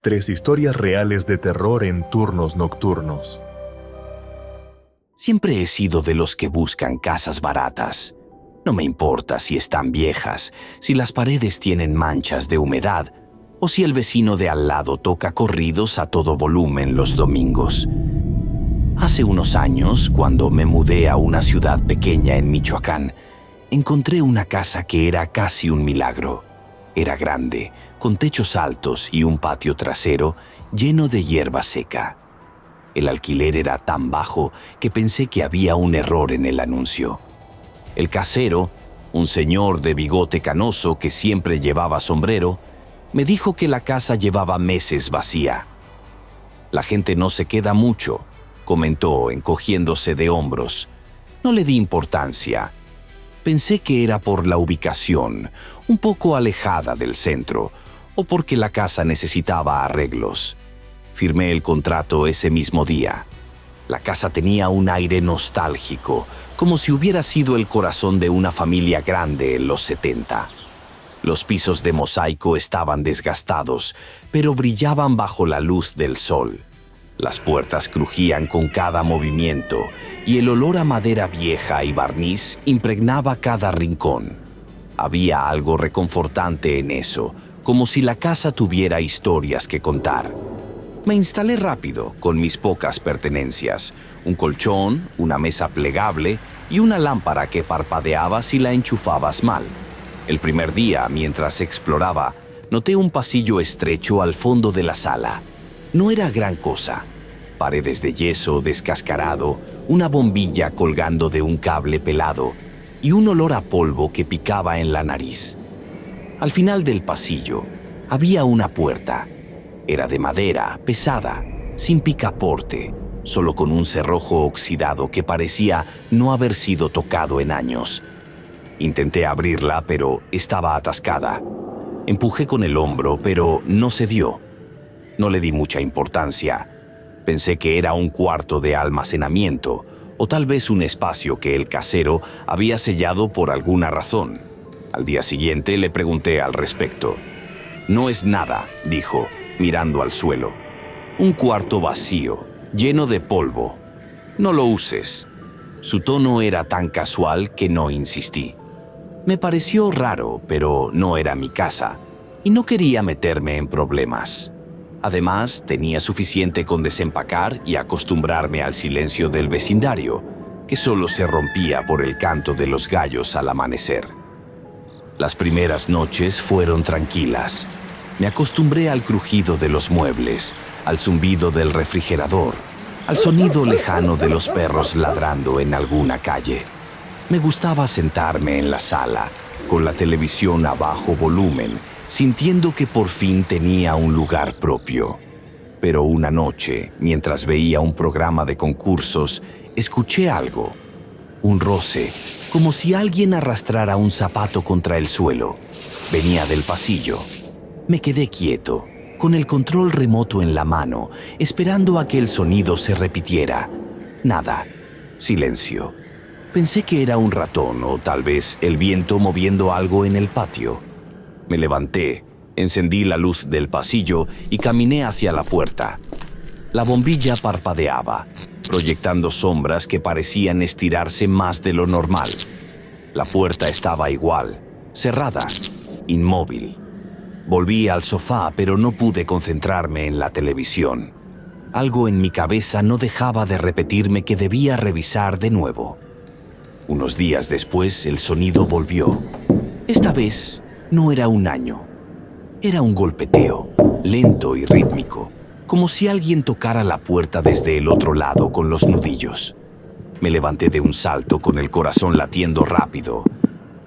Tres historias reales de terror en turnos nocturnos. Siempre he sido de los que buscan casas baratas. No me importa si están viejas, si las paredes tienen manchas de humedad o si el vecino de al lado toca corridos a todo volumen los domingos. Hace unos años, cuando me mudé a una ciudad pequeña en Michoacán, encontré una casa que era casi un milagro. Era grande, con techos altos y un patio trasero lleno de hierba seca. El alquiler era tan bajo que pensé que había un error en el anuncio. El casero, un señor de bigote canoso que siempre llevaba sombrero, me dijo que la casa llevaba meses vacía. «La gente no se queda mucho», comentó, encogiéndose de hombros. No le di importancia. Pensé que era por la ubicación, un poco alejada del centro, o porque la casa necesitaba arreglos. Firmé el contrato ese mismo día. La casa tenía un aire nostálgico, como si hubiera sido el corazón de una familia grande en los 70. Los pisos de mosaico estaban desgastados, pero brillaban bajo la luz del sol. Las puertas crujían con cada movimiento y el olor a madera vieja y barniz impregnaba cada rincón. Había algo reconfortante en eso, como si la casa tuviera historias que contar. Me instalé rápido con mis pocas pertenencias, un colchón, una mesa plegable y una lámpara que parpadeaba si la enchufabas mal. El primer día, mientras exploraba, noté un pasillo estrecho al fondo de la sala. No era gran cosa. Paredes de yeso descascarado, una bombilla colgando de un cable pelado y un olor a polvo que picaba en la nariz. Al final del pasillo había una puerta. Era de madera, pesada, sin picaporte, solo con un cerrojo oxidado que parecía no haber sido tocado en años. Intenté abrirla, pero estaba atascada. Empujé con el hombro, pero no se dio. No le di mucha importancia. Pensé que era un cuarto de almacenamiento o tal vez un espacio que el casero había sellado por alguna razón. Al día siguiente le pregunté al respecto. «No es nada», dijo, mirando al suelo. «Un cuarto vacío, lleno de polvo. No lo uses». Su tono era tan casual que no insistí. Me pareció raro, pero no era mi casa y no quería meterme en problemas. Además, tenía suficiente con desempacar y acostumbrarme al silencio del vecindario, que solo se rompía por el canto de los gallos al amanecer. Las primeras noches fueron tranquilas. Me acostumbré al crujido de los muebles, al zumbido del refrigerador, al sonido lejano de los perros ladrando en alguna calle. Me gustaba sentarme en la sala, con la televisión a bajo volumen, sintiendo que por fin tenía un lugar propio. Pero una noche, mientras veía un programa de concursos, escuché algo. Un roce, como si alguien arrastrara un zapato contra el suelo. Venía del pasillo. Me quedé quieto, con el control remoto en la mano, esperando a que el sonido se repitiera. Nada. Silencio. Pensé que era un ratón o tal vez el viento moviendo algo en el patio. Me levanté, encendí la luz del pasillo y caminé hacia la puerta. La bombilla parpadeaba, proyectando sombras que parecían estirarse más de lo normal. La puerta estaba igual, cerrada, inmóvil. Volví al sofá, pero no pude concentrarme en la televisión. Algo en mi cabeza no dejaba de repetirme que debía revisar de nuevo. Unos días después, el sonido volvió. Esta vez no era un año. Era un golpeteo, lento y rítmico, como si alguien tocara la puerta desde el otro lado con los nudillos. Me levanté de un salto con el corazón latiendo rápido.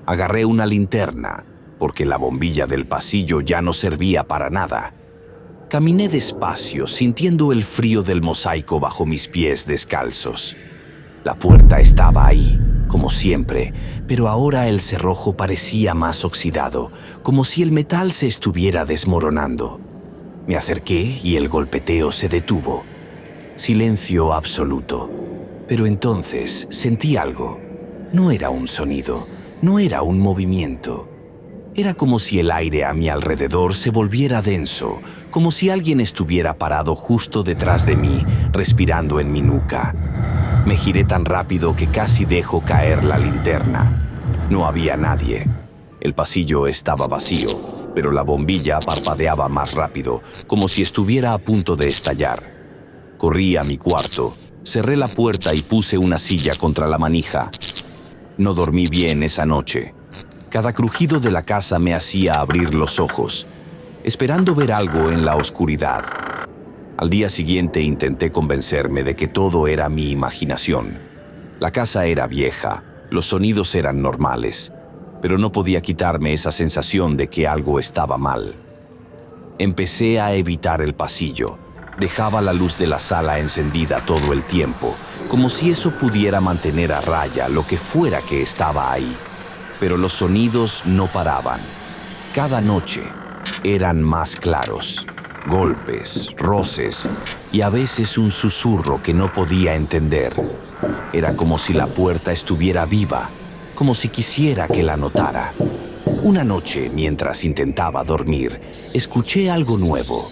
Agarré una linterna, porque la bombilla del pasillo ya no servía para nada. Caminé despacio, sintiendo el frío del mosaico bajo mis pies descalzos. La puerta estaba ahí, como siempre, pero ahora el cerrojo parecía más oxidado, como si el metal se estuviera desmoronando. Me acerqué y el golpeteo se detuvo. Silencio absoluto. Pero entonces sentí algo. No era un sonido, no era un movimiento. Era como si el aire a mi alrededor se volviera denso, como si alguien estuviera parado justo detrás de mí, respirando en mi nuca. Me giré tan rápido que casi dejo caer la linterna. No había nadie. El pasillo estaba vacío, pero la bombilla parpadeaba más rápido, como si estuviera a punto de estallar. Corrí a mi cuarto, cerré la puerta y puse una silla contra la manija. No dormí bien esa noche. Cada crujido de la casa me hacía abrir los ojos, esperando ver algo en la oscuridad. Al día siguiente intenté convencerme de que todo era mi imaginación. La casa era vieja, los sonidos eran normales, pero no podía quitarme esa sensación de que algo estaba mal. Empecé a evitar el pasillo. Dejaba la luz de la sala encendida todo el tiempo, como si eso pudiera mantener a raya lo que fuera que estaba ahí. Pero los sonidos no paraban. Cada noche eran más claros. Golpes, roces y a veces un susurro que no podía entender. Era como si la puerta estuviera viva, como si quisiera que la notara. Una noche, mientras intentaba dormir, escuché algo nuevo.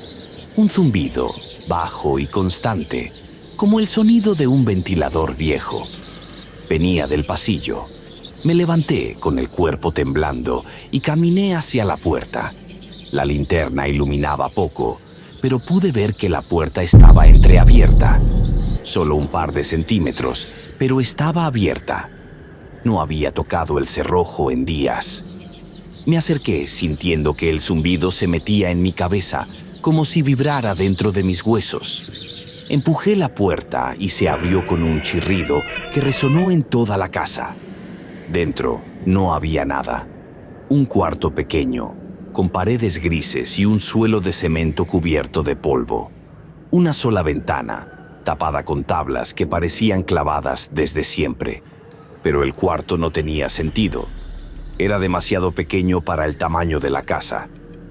Un zumbido, bajo y constante, como el sonido de un ventilador viejo. Venía del pasillo. Me levanté con el cuerpo temblando y caminé hacia la puerta. La linterna iluminaba poco, pero pude ver que la puerta estaba entreabierta. Solo un par de centímetros, pero estaba abierta. No había tocado el cerrojo en días. Me acerqué sintiendo que el zumbido se metía en mi cabeza, como si vibrara dentro de mis huesos. Empujé la puerta y se abrió con un chirrido que resonó en toda la casa. Dentro no había nada. Un cuarto pequeño, con paredes grises y un suelo de cemento cubierto de polvo. Una sola ventana, tapada con tablas que parecían clavadas desde siempre. Pero el cuarto no tenía sentido. Era demasiado pequeño para el tamaño de la casa.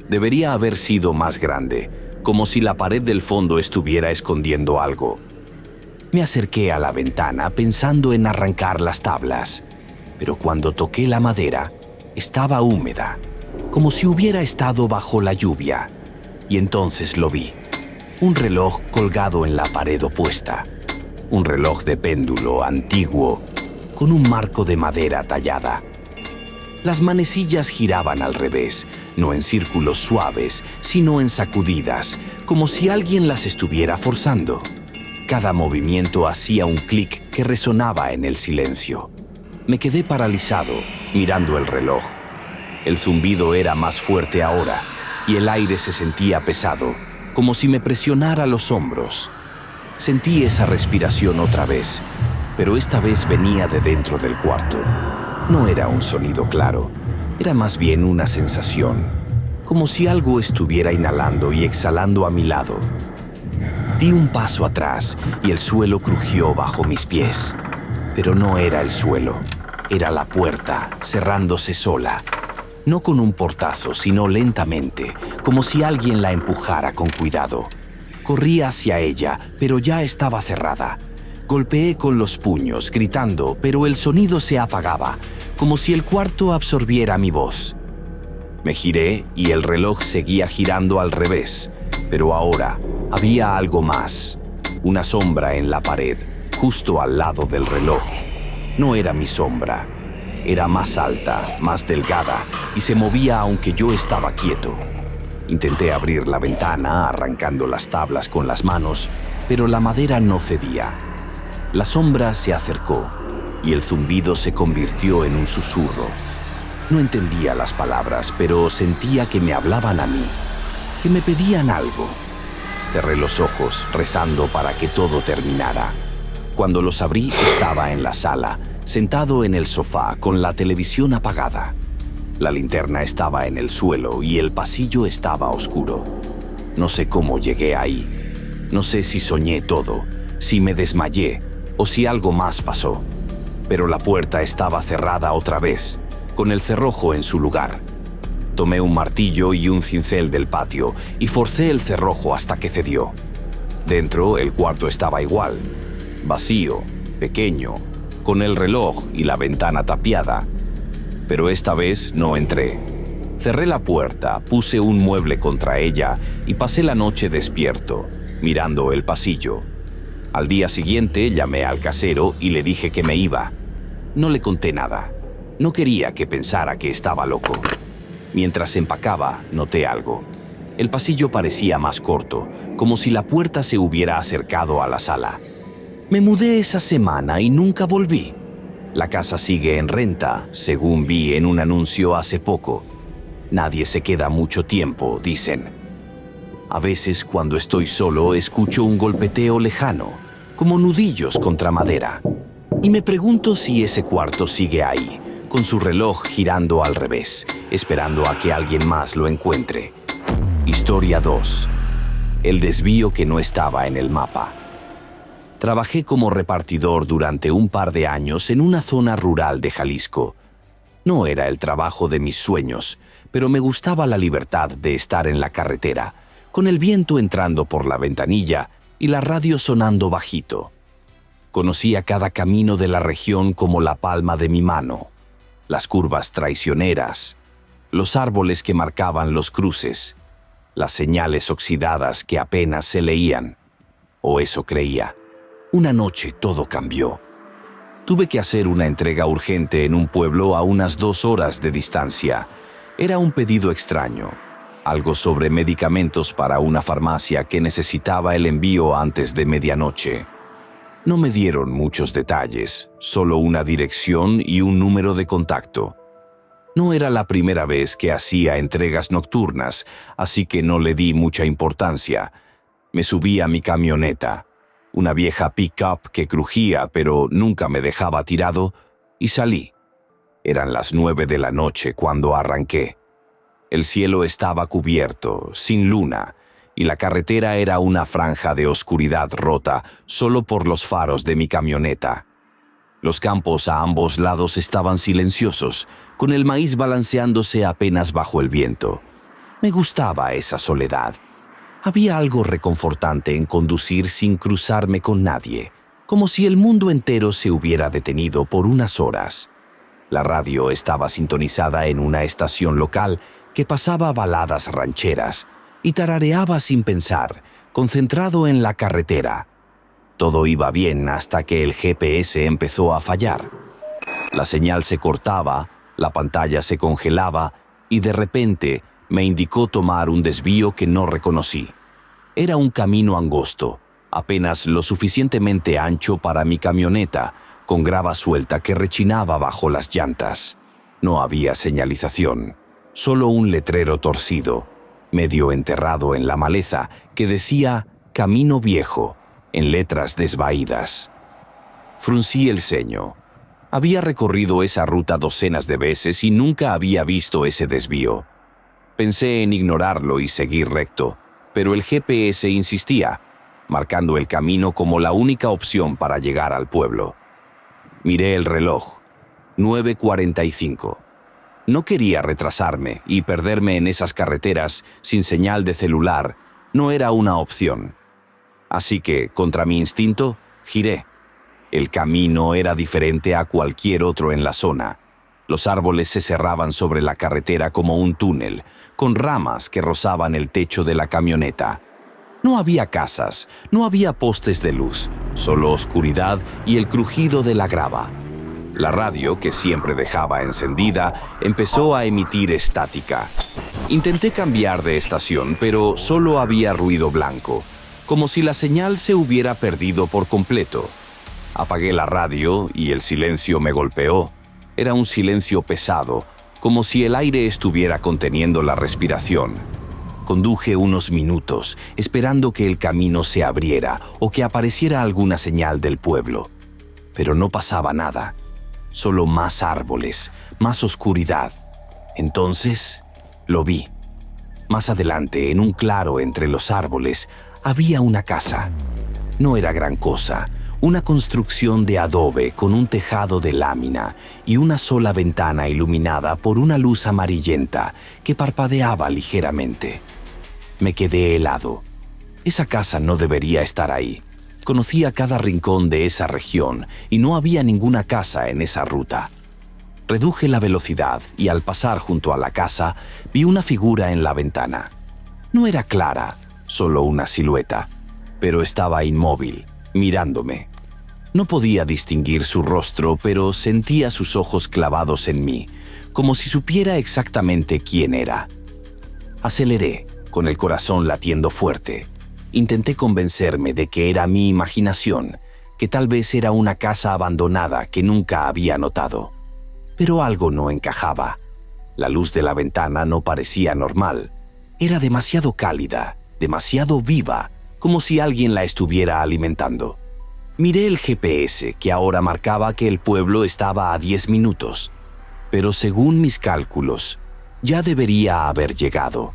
Debería haber sido más grande, como si la pared del fondo estuviera escondiendo algo. Me acerqué a la ventana pensando en arrancar las tablas, pero cuando toqué la madera, estaba húmeda, como si hubiera estado bajo la lluvia. Y entonces lo vi. Un reloj colgado en la pared opuesta. Un reloj de péndulo antiguo, con un marco de madera tallada. Las manecillas giraban al revés, no en círculos suaves, sino en sacudidas, como si alguien las estuviera forzando. Cada movimiento hacía un clic que resonaba en el silencio. Me quedé paralizado, mirando el reloj. El zumbido era más fuerte ahora, y el aire se sentía pesado, como si me presionara los hombros. Sentí esa respiración otra vez, pero esta vez venía de dentro del cuarto. No era un sonido claro, era más bien una sensación, como si algo estuviera inhalando y exhalando a mi lado. Di un paso atrás y el suelo crujió bajo mis pies. Pero no era el suelo, era la puerta cerrándose sola. No con un portazo, sino lentamente, como si alguien la empujara con cuidado. Corrí hacia ella, pero ya estaba cerrada. Golpeé con los puños, gritando, pero el sonido se apagaba, como si el cuarto absorbiera mi voz. Me giré y el reloj seguía girando al revés, pero ahora había algo más. Una sombra en la pared, justo al lado del reloj. No era mi sombra. Era más alta, más delgada, y se movía aunque yo estaba quieto. Intenté abrir la ventana, arrancando las tablas con las manos, pero la madera no cedía. La sombra se acercó, y el zumbido se convirtió en un susurro. No entendía las palabras, pero sentía que me hablaban a mí, que me pedían algo. Cerré los ojos, rezando para que todo terminara. Cuando los abrí, estaba en la sala, sentado en el sofá con la televisión apagada. La linterna estaba en el suelo y el pasillo estaba oscuro. No sé cómo llegué ahí. No sé si soñé todo, si me desmayé o si algo más pasó. Pero la puerta estaba cerrada otra vez, con el cerrojo en su lugar. Tomé un martillo y un cincel del patio y forcé el cerrojo hasta que cedió. Dentro, el cuarto estaba igual, vacío, pequeño, con el reloj y la ventana tapiada. Pero esta vez no entré. Cerré la puerta, puse un mueble contra ella y pasé la noche despierto, mirando el pasillo. Al día siguiente llamé al casero y le dije que me iba. No le conté nada. No quería que pensara que estaba loco. Mientras empacaba, noté algo. El pasillo parecía más corto, como si la puerta se hubiera acercado a la sala. Me mudé esa semana y nunca volví. La casa sigue en renta, según vi en un anuncio hace poco. Nadie se queda mucho tiempo, dicen. A veces, cuando estoy solo, escucho un golpeteo lejano, como nudillos contra madera. Y me pregunto si ese cuarto sigue ahí, con su reloj girando al revés, esperando a que alguien más lo encuentre. Historia 2. El desvío que no estaba en el mapa. Trabajé como repartidor durante un par de años en una zona rural de Jalisco. No era el trabajo de mis sueños, pero me gustaba la libertad de estar en la carretera, con el viento entrando por la ventanilla y la radio sonando bajito. Conocía cada camino de la región como la palma de mi mano, las curvas traicioneras, los árboles que marcaban los cruces, las señales oxidadas que apenas se leían, o eso creía. Una noche todo cambió. Tuve que hacer una entrega urgente en un pueblo a unas 2 horas de distancia. Era un pedido extraño, algo sobre medicamentos para una farmacia que necesitaba el envío antes de medianoche. No me dieron muchos detalles, solo una dirección y un número de contacto. No era la primera vez que hacía entregas nocturnas, así que no le di mucha importancia. Me subí a mi camioneta, una vieja pick-up que crujía pero nunca me dejaba tirado, y salí. Eran las 9 de la noche cuando arranqué. El cielo estaba cubierto, sin luna, y la carretera era una franja de oscuridad rota solo por los faros de mi camioneta. Los campos a ambos lados estaban silenciosos, con el maíz balanceándose apenas bajo el viento. Me gustaba esa soledad. Había algo reconfortante en conducir sin cruzarme con nadie, como si el mundo entero se hubiera detenido por unas horas. La radio estaba sintonizada en una estación local que pasaba baladas rancheras y tarareaba sin pensar, concentrado en la carretera. Todo iba bien hasta que el GPS empezó a fallar. La señal se cortaba, la pantalla se congelaba y de repente me indicó tomar un desvío que no reconocí. Era un camino angosto, apenas lo suficientemente ancho para mi camioneta, con grava suelta que rechinaba bajo las llantas. No había señalización, solo un letrero torcido, medio enterrado en la maleza, que decía Camino Viejo, en letras desvaídas. Fruncí el ceño. Había recorrido esa ruta docenas de veces y nunca había visto ese desvío. Pensé en ignorarlo y seguir recto, pero el GPS insistía, marcando el camino como la única opción para llegar al pueblo. Miré el reloj. 9:45. No quería retrasarme y perderme en esas carreteras sin señal de celular no era una opción. Así que, contra mi instinto, giré. El camino era diferente a cualquier otro en la zona. Los árboles se cerraban sobre la carretera como un túnel, con ramas que rozaban el techo de la camioneta. No había casas, no había postes de luz, solo oscuridad y el crujido de la grava. La radio, que siempre dejaba encendida, empezó a emitir estática. Intenté cambiar de estación, pero solo había ruido blanco, como si la señal se hubiera perdido por completo. Apagué la radio y el silencio me golpeó. Era un silencio pesado, como si el aire estuviera conteniendo la respiración. Conduje unos minutos, esperando que el camino se abriera o que apareciera alguna señal del pueblo. Pero no pasaba nada. Solo más árboles, más oscuridad. Entonces, lo vi. Más adelante, en un claro entre los árboles, había una casa. No era gran cosa, una construcción de adobe con un tejado de lámina y una sola ventana iluminada por una luz amarillenta que parpadeaba ligeramente. Me quedé helado. Esa casa no debería estar ahí. Conocía cada rincón de esa región y no había ninguna casa en esa ruta. Reduje la velocidad y al pasar junto a la casa vi una figura en la ventana. No era clara, solo una silueta, pero estaba inmóvil, mirándome. No podía distinguir su rostro, pero sentía sus ojos clavados en mí, como si supiera exactamente quién era. Aceleré, con el corazón latiendo fuerte. Intenté convencerme de que era mi imaginación, que tal vez era una casa abandonada que nunca había notado. Pero algo no encajaba. La luz de la ventana no parecía normal. Era demasiado cálida, demasiado viva, como si alguien la estuviera alimentando. Miré el GPS, que ahora marcaba que el pueblo estaba a 10 minutos. Pero según mis cálculos, ya debería haber llegado.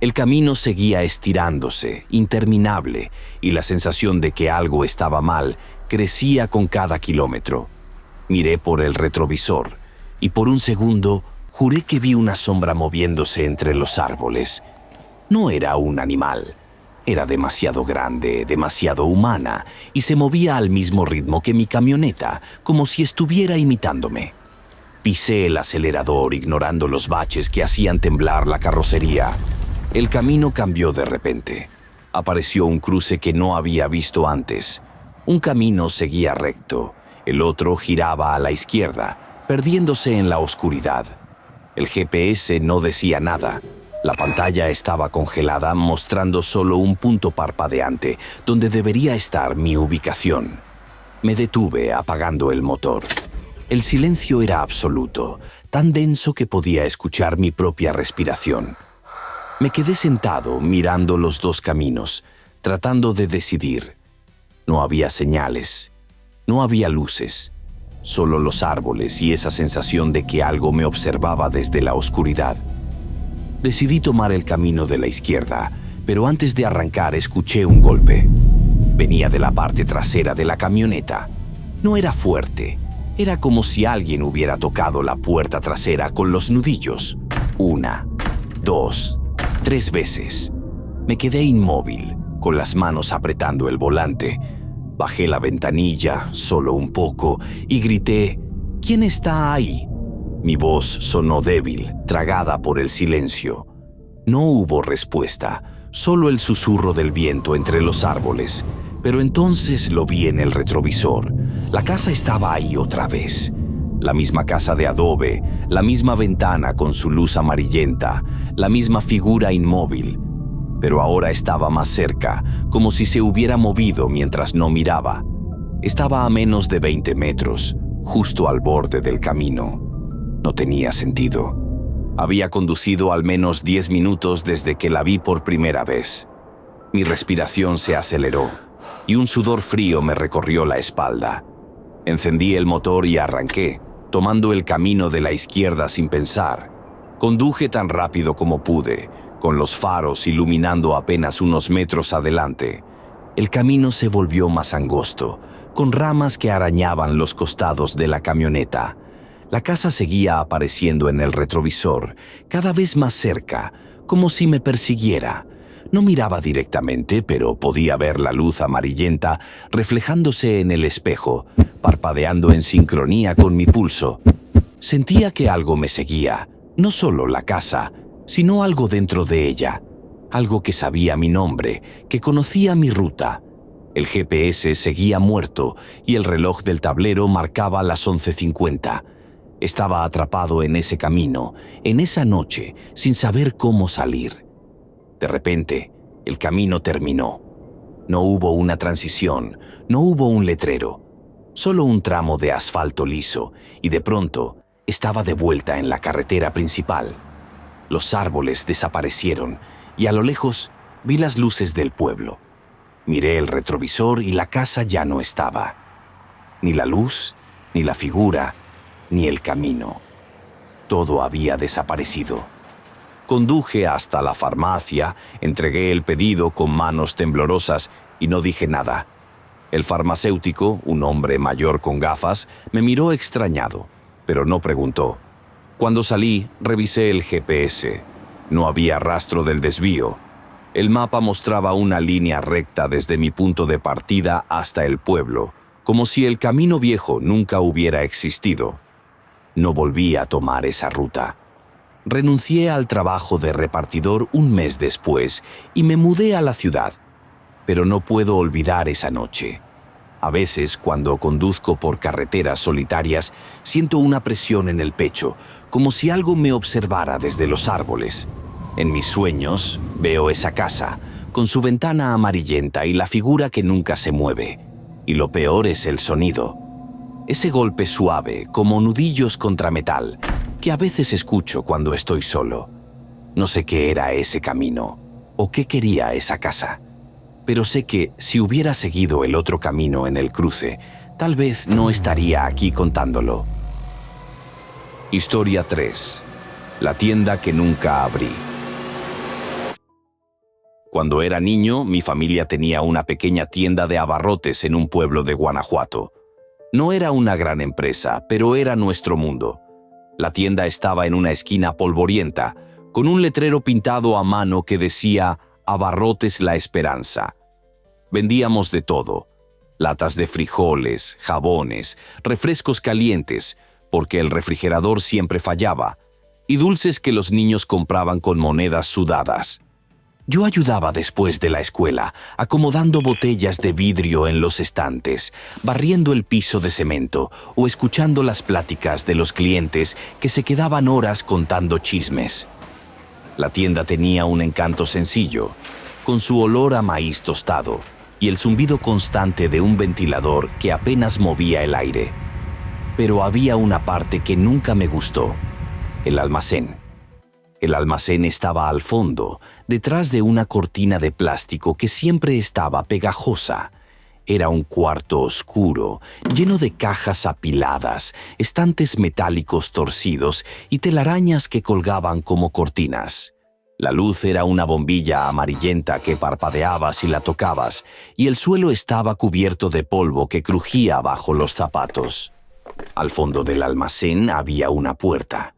El camino seguía estirándose, interminable, y la sensación de que algo estaba mal crecía con cada kilómetro. Miré por el retrovisor, y por un segundo juré que vi una sombra moviéndose entre los árboles. No era un animal. Era demasiado grande, demasiado humana, y se movía al mismo ritmo que mi camioneta, como si estuviera imitándome. Pisé el acelerador, ignorando los baches que hacían temblar la carrocería. El camino cambió de repente. Apareció un cruce que no había visto antes. Un camino seguía recto, el otro giraba a la izquierda, perdiéndose en la oscuridad. El GPS no decía nada. La pantalla estaba congelada, mostrando solo un punto parpadeante, donde debería estar mi ubicación. Me detuve, apagando el motor. El silencio era absoluto, tan denso que podía escuchar mi propia respiración. Me quedé sentado, mirando los dos caminos, tratando de decidir. No había señales, no había luces, solo los árboles y esa sensación de que algo me observaba desde la oscuridad. Decidí tomar el camino de la izquierda, pero antes de arrancar escuché un golpe. Venía de la parte trasera de la camioneta. No era fuerte, era como si alguien hubiera tocado la puerta trasera con los nudillos. 1, 2, 3 veces. Me quedé inmóvil, con las manos apretando el volante. Bajé la ventanilla, solo un poco, y grité: ¿Quién está ahí? Mi voz sonó débil, tragada por el silencio. No hubo respuesta, solo el susurro del viento entre los árboles. Pero entonces lo vi en el retrovisor. La casa estaba ahí otra vez. La misma casa de adobe, la misma ventana con su luz amarillenta, la misma figura inmóvil. Pero ahora estaba más cerca, como si se hubiera movido mientras no miraba. Estaba a menos de 20 metros, justo al borde del camino. No tenía sentido. Había conducido al menos 10 minutos desde que la vi por primera vez. Mi respiración se aceleró y un sudor frío me recorrió la espalda. Encendí el motor y arranqué, tomando el camino de la izquierda sin pensar. Conduje tan rápido como pude, con los faros iluminando apenas unos metros adelante. El camino se volvió más angosto, con ramas que arañaban los costados de la camioneta. La casa seguía apareciendo en el retrovisor, cada vez más cerca, como si me persiguiera. No miraba directamente, pero podía ver la luz amarillenta reflejándose en el espejo, parpadeando en sincronía con mi pulso. Sentía que algo me seguía, no solo la casa, sino algo dentro de ella, algo que sabía mi nombre, que conocía mi ruta. El GPS seguía muerto y el reloj del tablero marcaba las 11:50. Estaba atrapado en ese camino, en esa noche, sin saber cómo salir. De repente, el camino terminó. No hubo una transición, no hubo un letrero, solo un tramo de asfalto liso, y de pronto estaba de vuelta en la carretera principal. Los árboles desaparecieron y a lo lejos vi las luces del pueblo. Miré el retrovisor y la casa ya no estaba. Ni la luz, ni la figura, ni el camino. Todo había desaparecido. Conduje hasta la farmacia, entregué el pedido con manos temblorosas y no dije nada. El farmacéutico, un hombre mayor con gafas, me miró extrañado, pero no preguntó. Cuando salí, revisé el GPS. No había rastro del desvío. El mapa mostraba una línea recta desde mi punto de partida hasta el pueblo, como si el camino viejo nunca hubiera existido. No volví a tomar esa ruta. Renuncié al trabajo de repartidor un mes después y me mudé a la ciudad. Pero no puedo olvidar esa noche. A veces, cuando conduzco por carreteras solitarias, siento una presión en el pecho, como si algo me observara desde los árboles. En mis sueños, veo esa casa, con su ventana amarillenta y la figura que nunca se mueve. Y lo peor es el sonido. Ese golpe suave, como nudillos contra metal, que a veces escucho cuando estoy solo. No sé qué era ese camino, o qué quería esa casa. Pero sé que si hubiera seguido el otro camino en el cruce, tal vez no estaría aquí contándolo. Historia 3. La tienda que nunca abrí. Cuando era niño, mi familia tenía una pequeña tienda de abarrotes en un pueblo de Guanajuato. No era una gran empresa, pero era nuestro mundo. La tienda estaba en una esquina polvorienta, con un letrero pintado a mano que decía «Abarrotes La Esperanza». Vendíamos de todo: latas de frijoles, jabones, refrescos calientes, porque el refrigerador siempre fallaba, y dulces que los niños compraban con monedas sudadas. Yo ayudaba después de la escuela, acomodando botellas de vidrio en los estantes, barriendo el piso de cemento o escuchando las pláticas de los clientes que se quedaban horas contando chismes. La tienda tenía un encanto sencillo, con su olor a maíz tostado y el zumbido constante de un ventilador que apenas movía el aire. Pero había una parte que nunca me gustó: el almacén. El almacén estaba al fondo, detrás de una cortina de plástico que siempre estaba pegajosa. Era un cuarto oscuro, lleno de cajas apiladas, estantes metálicos torcidos y telarañas que colgaban como cortinas. La luz era una bombilla amarillenta que parpadeaba si la tocabas, y el suelo estaba cubierto de polvo que crujía bajo los zapatos. Al fondo del almacén había una puerta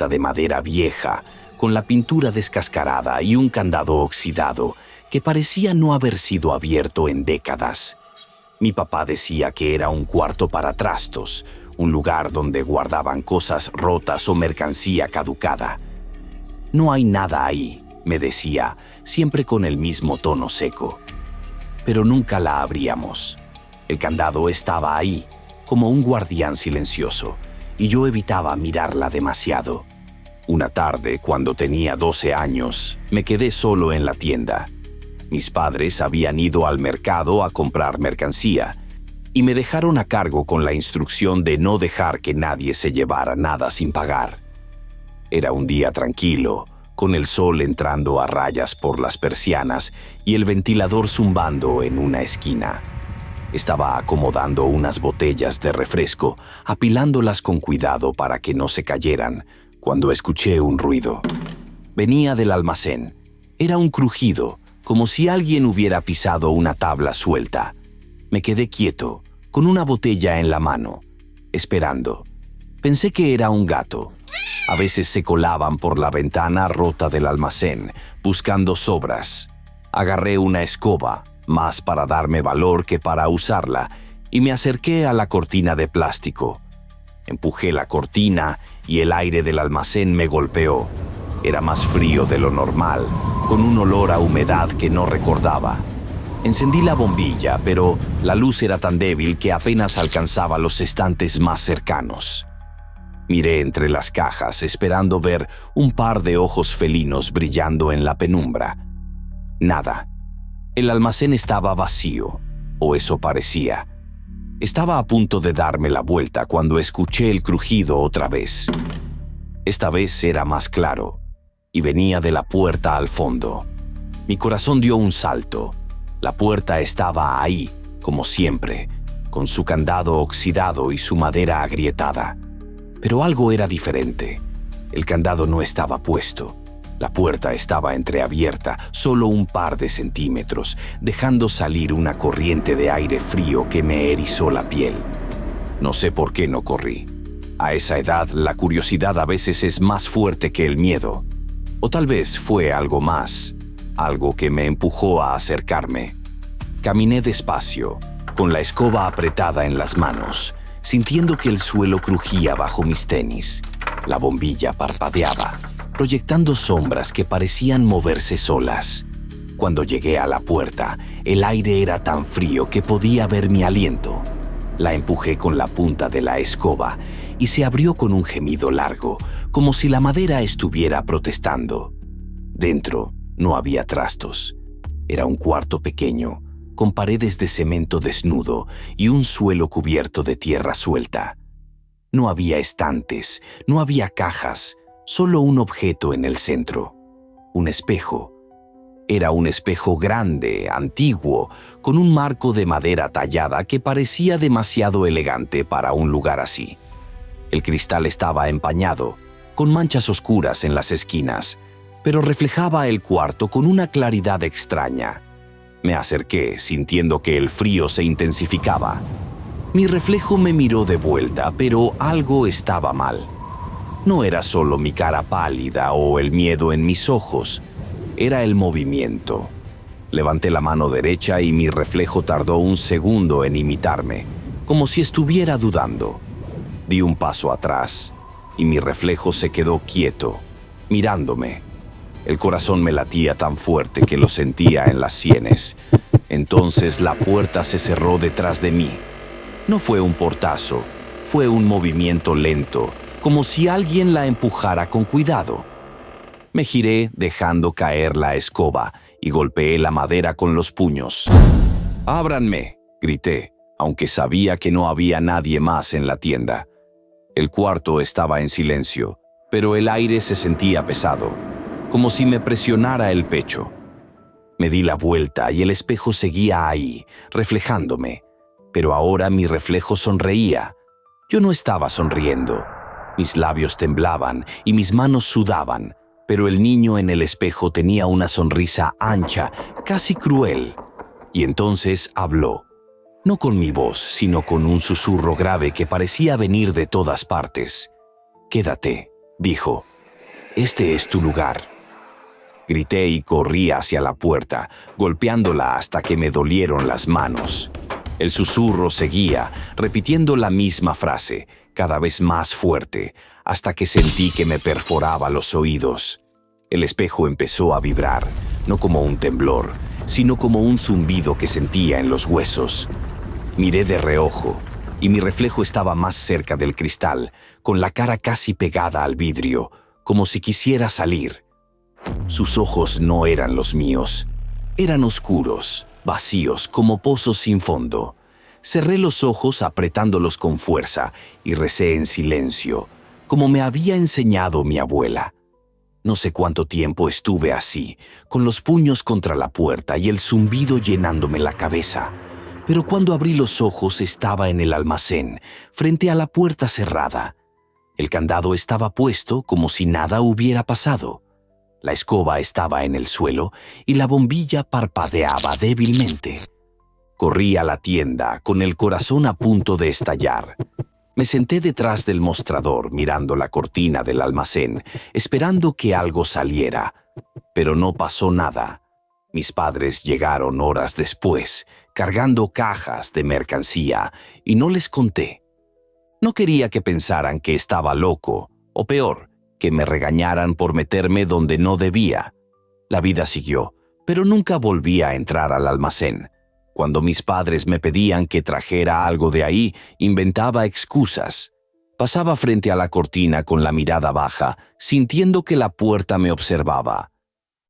de madera vieja, con la pintura descascarada y un candado oxidado que parecía no haber sido abierto en décadas. Mi papá decía que era un cuarto para trastos, un lugar donde guardaban cosas rotas o mercancía caducada. «No hay nada ahí», me decía, siempre con el mismo tono seco. Pero nunca la abríamos. El candado estaba ahí, como un guardián silencioso, y yo evitaba mirarla demasiado. Una tarde, cuando tenía 12 años, me quedé solo en la tienda. Mis padres habían ido al mercado a comprar mercancía, y me dejaron a cargo con la instrucción de no dejar que nadie se llevara nada sin pagar. Era un día tranquilo, con el sol entrando a rayas por las persianas y el ventilador zumbando en una esquina. Estaba acomodando unas botellas de refresco, apilándolas con cuidado para que no se cayeran, cuando escuché un ruido. Venía del almacén. Era un crujido, como si alguien hubiera pisado una tabla suelta. Me quedé quieto, con una botella en la mano, esperando. Pensé que era un gato. A veces se colaban por la ventana rota del almacén, buscando sobras. Agarré una escoba, más para darme valor que para usarla, y me acerqué a la cortina de plástico. Empujé la cortina y el aire del almacén me golpeó. Era más frío de lo normal, con un olor a humedad que no recordaba. Encendí la bombilla, pero la luz era tan débil que apenas alcanzaba los estantes más cercanos. Miré entre las cajas, esperando ver un par de ojos felinos brillando en la penumbra. Nada. El almacén estaba vacío, o eso parecía. Estaba a punto de darme la vuelta cuando escuché el crujido otra vez. Esta vez era más claro, y venía de la puerta al fondo. Mi corazón dio un salto. La puerta estaba ahí, como siempre, con su candado oxidado y su madera agrietada. Pero algo era diferente. El candado no estaba puesto. La puerta estaba entreabierta, solo un par de centímetros, dejando salir una corriente de aire frío que me erizó la piel. No sé por qué no corrí. A esa edad, la curiosidad a veces es más fuerte que el miedo. O tal vez fue algo más, algo que me empujó a acercarme. Caminé despacio, con la escoba apretada en las manos, sintiendo que el suelo crujía bajo mis tenis. La bombilla parpadeaba, proyectando sombras que parecían moverse solas. Cuando llegué a la puerta, el aire era tan frío que podía ver mi aliento. La empujé con la punta de la escoba y se abrió con un gemido largo, como si la madera estuviera protestando. Dentro no había trastos. Era un cuarto pequeño, con paredes de cemento desnudo y un suelo cubierto de tierra suelta. No había estantes, no había cajas, solo un objeto en el centro. Un espejo. Era un espejo grande, antiguo, con un marco de madera tallada que parecía demasiado elegante para un lugar así. El cristal estaba empañado, con manchas oscuras en las esquinas, pero reflejaba el cuarto con una claridad extraña. Me acerqué, sintiendo que el frío se intensificaba. Mi reflejo me miró de vuelta, pero algo estaba mal. No era solo mi cara pálida o el miedo en mis ojos, era el movimiento. Levanté la mano derecha y mi reflejo tardó un segundo en imitarme, como si estuviera dudando. Di un paso atrás y mi reflejo se quedó quieto, mirándome. El corazón me latía tan fuerte que lo sentía en las sienes. Entonces la puerta se cerró detrás de mí. No fue un portazo, fue un movimiento lento, como si alguien la empujara con cuidado. Me giré dejando caer la escoba y golpeé la madera con los puños. «¡Ábranme!», grité, aunque sabía que no había nadie más en la tienda. El cuarto estaba en silencio, pero el aire se sentía pesado, como si me presionara el pecho. Me di la vuelta y el espejo seguía ahí, reflejándome, pero ahora mi reflejo sonreía. Yo no estaba sonriendo. Mis labios temblaban y mis manos sudaban, pero el niño en el espejo tenía una sonrisa ancha, casi cruel. Y entonces habló, no con mi voz, sino con un susurro grave que parecía venir de todas partes. «Quédate», dijo. «Este es tu lugar». Grité y corrí hacia la puerta, golpeándola hasta que me dolieron las manos. El susurro seguía, repitiendo la misma frase, cada vez más fuerte, hasta que sentí que me perforaba los oídos. El espejo empezó a vibrar, no como un temblor, sino como un zumbido que sentía en los huesos. Miré de reojo, y mi reflejo estaba más cerca del cristal, con la cara casi pegada al vidrio, como si quisiera salir. Sus ojos no eran los míos. Eran oscuros, vacíos, como pozos sin fondo. Cerré los ojos apretándolos con fuerza y recé en silencio, como me había enseñado mi abuela. No sé cuánto tiempo estuve así, con los puños contra la puerta y el zumbido llenándome la cabeza. Pero cuando abrí los ojos estaba en el almacén, frente a la puerta cerrada. El candado estaba puesto como si nada hubiera pasado. La escoba estaba en el suelo y la bombilla parpadeaba débilmente. Corrí a la tienda con el corazón a punto de estallar. Me senté detrás del mostrador mirando la cortina del almacén, esperando que algo saliera. Pero no pasó nada. Mis padres llegaron horas después, cargando cajas de mercancía, y no les conté. No quería que pensaran que estaba loco, o peor, que me regañaran por meterme donde no debía. La vida siguió, pero nunca volví a entrar al almacén. Cuando mis padres me pedían que trajera algo de ahí, inventaba excusas. Pasaba frente a la cortina con la mirada baja, sintiendo que la puerta me observaba.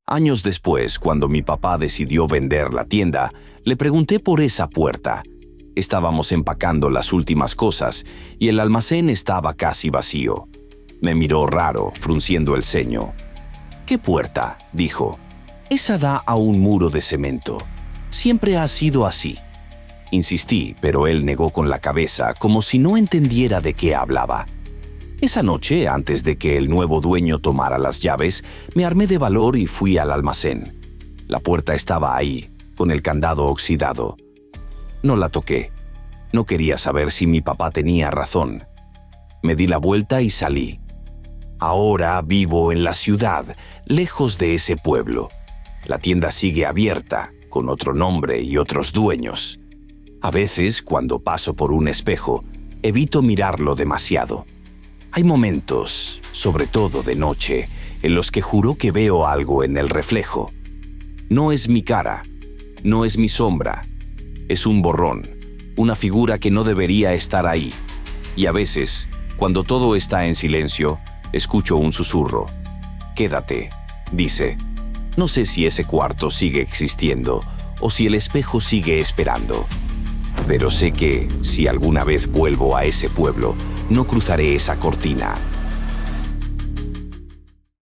Años después, cuando mi papá decidió vender la tienda, le pregunté por esa puerta. Estábamos empacando las últimas cosas y el almacén estaba casi vacío. Me miró raro, frunciendo el ceño. «¿Qué puerta?», dijo. «Esa da a un muro de cemento. Siempre ha sido así». Insistí, pero él negó con la cabeza, como si no entendiera de qué hablaba. Esa noche, antes de que el nuevo dueño tomara las llaves, me armé de valor y fui al almacén. La puerta estaba ahí, con el candado oxidado. No la toqué. No quería saber si mi papá tenía razón. Me di la vuelta y salí. Ahora vivo en la ciudad, lejos de ese pueblo. La tienda sigue abierta, con otro nombre y otros dueños. A veces, cuando paso por un espejo, evito mirarlo demasiado. Hay momentos, sobre todo de noche, en los que juro que veo algo en el reflejo. No es mi cara, no es mi sombra, es un borrón, una figura que no debería estar ahí. Y a veces, cuando todo está en silencio, escucho un susurro. «Quédate», dice. No sé si ese cuarto sigue existiendo o si el espejo sigue esperando. Pero sé que, si alguna vez vuelvo a ese pueblo, no cruzaré esa cortina.